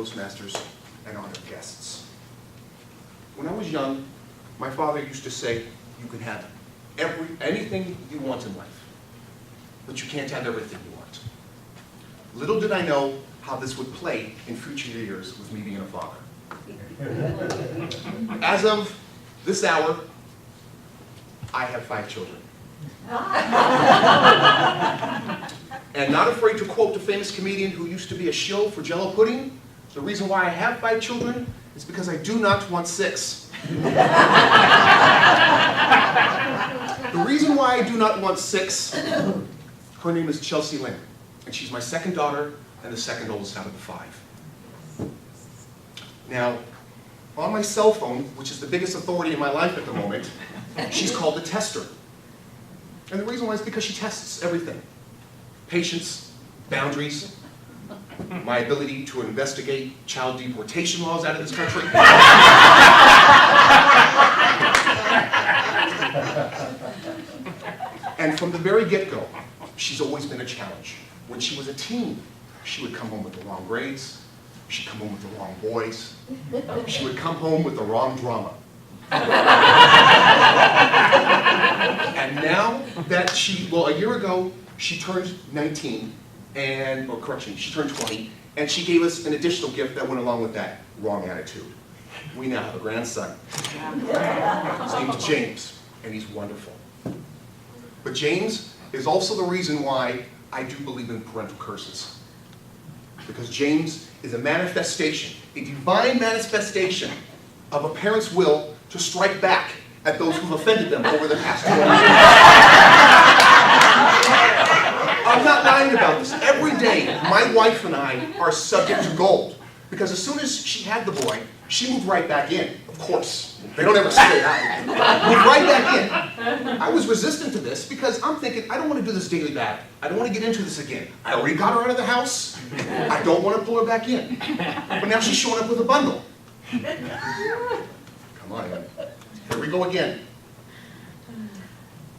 Toastmasters and honored guests. When I was young, my father used to say, you can have anything you want in life, but you can't have everything you want. Little did I know how this would play in future years with me being a father. As of this hour, I have 5 children. And not afraid to quote the famous comedian who used to be a shill for Jell-O pudding, the reason why I have 5 children is because I do not want 6. The reason why I do not want 6, her name is Chelsea Lynn, and she's my second daughter and the second oldest out of the 5. Now, on my cell phone, which is the biggest authority in my life at the moment, she's called the tester. And the reason why is because she tests everything. Patience, boundaries, my ability to investigate child deportation laws out of this country. And from the very get-go, she's always been a challenge. When she was a teen, she would come home with the wrong grades, she'd come home with the wrong boys, she would come home with the wrong drama. And now that a year ago, she turned 19, she turned 20, and she gave us an additional gift that went along with that, wrong attitude. We now have a grandson. His name is James, and he's wonderful. But James is also the reason why I do believe in parental curses. Because James is a manifestation, a divine manifestation of a parent's will to strike back at those who've offended them over the past 20 years. I'm not lying about this. Every day, my wife and I are subject to gold. Because as soon as she had the boy, she moved right back in. Of course, they don't ever say that. Moved right back in. I was resistant to this because I'm thinking, I don't want to do this daily bath. I don't want to get into this again. I already got her out of the house. I don't want to pull her back in. But now she's showing up with a bundle. Come on, Ed. Here we go again.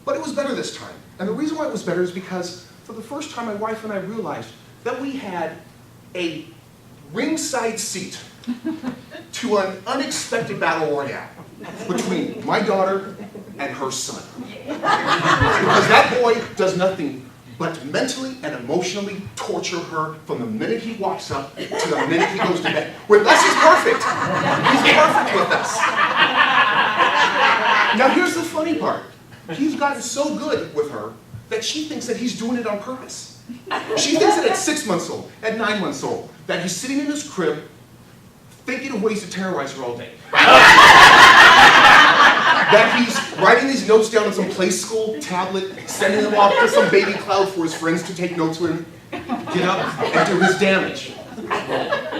But it was better this time. And the reason why it was better is because for the first time, my wife and I realized that we had a ringside seat to an unexpected battle royale between my daughter and her son. Because that boy does nothing but mentally and emotionally torture her from the minute he walks up to the minute he goes to bed. With us, he's perfect. He's perfect with us. Now here's the funny part. He's gotten so good with her that she thinks that he's doing it on purpose. She thinks that at 6 months old, at 9 months old, that he's sitting in his crib thinking of ways to terrorize her all day. That he's writing these notes down on some play school tablet, sending them off to some baby cloud for his friends to take notes with him, get up and do his damage.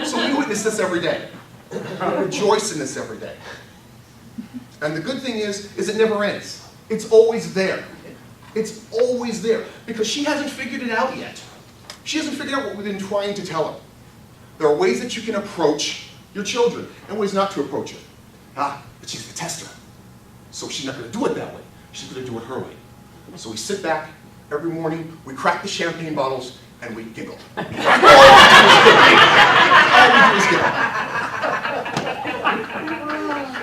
So we witness this every day. We rejoice in this every day. And the good thing is it never ends. It's always there. It's always there. Because she hasn't figured it out yet. She hasn't figured out what we've been trying to tell her. There are ways that you can approach your children and ways not to approach it. But she's the tester. So she's not going to do it that way. She's going to do it her way. So we sit back every morning, we crack the champagne bottles, and we giggle. All we do is giggle.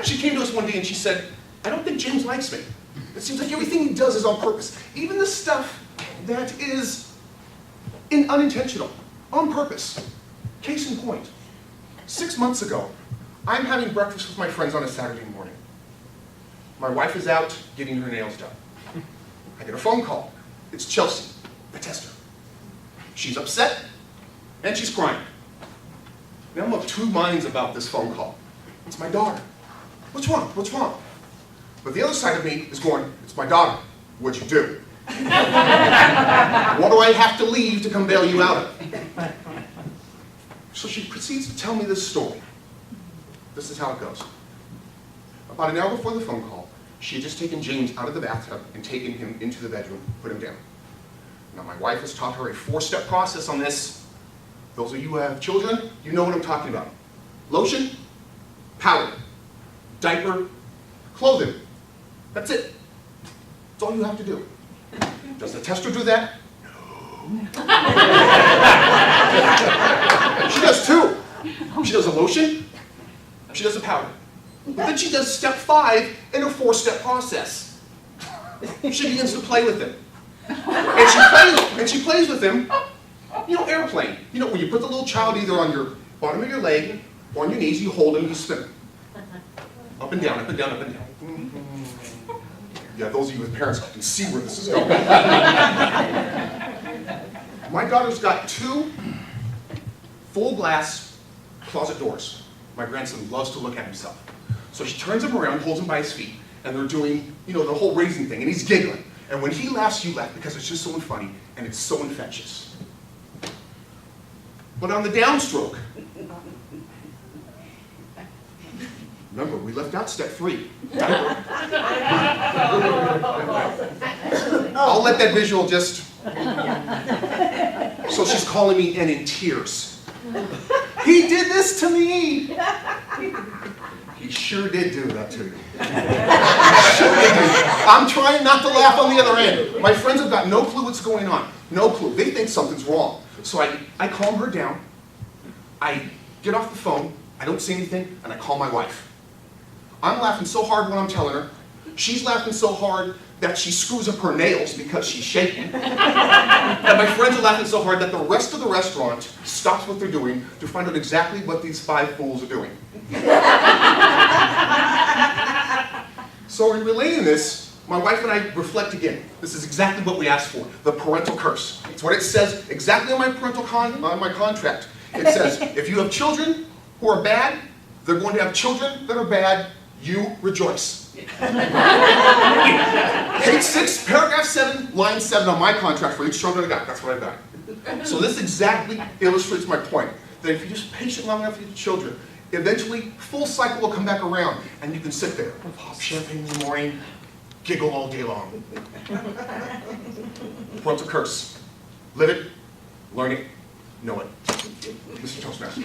She came to us one day and she said, I don't think James likes me. It seems like everything he does is on purpose. Even the stuff that is unintentional, on purpose. Case in point, 6 months ago, I'm having breakfast with my friends on a Saturday morning. My wife is out getting her nails done. I get a phone call. It's Chelsea, the tester. She's upset and she's crying. Now I'm of 2 minds about this phone call. It's my daughter. What's wrong? What's wrong? But the other side of me is going, it's my daughter. What'd you do? What do I have to leave to come bail you out of? So she proceeds to tell me this story. This is how it goes. About an hour before the phone call, she had just taken James out of the bathtub and taken him into the bedroom, put him down. Now my wife has taught her a 4-step process on this. Those of you who have children, you know what I'm talking about. Lotion, powder, diaper, clothing. That's it. That's all you have to do. Does the tester do that? No. She does too. She does a lotion, she does a powder. But then she does step 5 in a 4-step process. She begins to play with him. And she plays with him, you know, airplane. You know, when you put the little child either on your bottom of your leg or on your knees, you hold him, you spin him. Up and down, up and down, up and down. Yeah, those of you with parents can see where this is going. My daughter's got 2 full glass closet doors. My grandson loves to look at himself. So she turns him around, holds him by his feet, and they're doing, you know, the whole raising thing, and he's giggling. And when he laughs, you laugh, because it's just so funny, and it's so infectious. But on the downstroke, remember, we left out step 3. I'll let that visual just... So she's calling me and in tears. He did this to me! He sure did do that to you. Sure did do. I'm trying not to laugh on the other end. My friends have got no clue what's going on. No clue. They think something's wrong. So I calm her down. I get off the phone. I don't say anything, and I call my wife. I'm laughing so hard when I'm telling her. She's laughing so hard that she screws up her nails because she's shaking. And my friends are laughing so hard that the rest of the restaurant stops what they're doing to find out exactly what these 5 fools are doing. So in relating this, my wife and I reflect again. This is exactly what we asked for, the parental curse. It's what it says exactly on my my contract. It says, if you have children who are bad, they're going to have children that are bad, you rejoice. Page 6, paragraph 7, line 7 on my contract for each child that I got. That's what I got. So this exactly illustrates my point, that if you're just patient long enough with your children, eventually full cycle will come back around, and you can sit there, pop champagne in the morning, giggle all day long. Parental curse. Live it, learn it, know it. Mr. Toastmaster.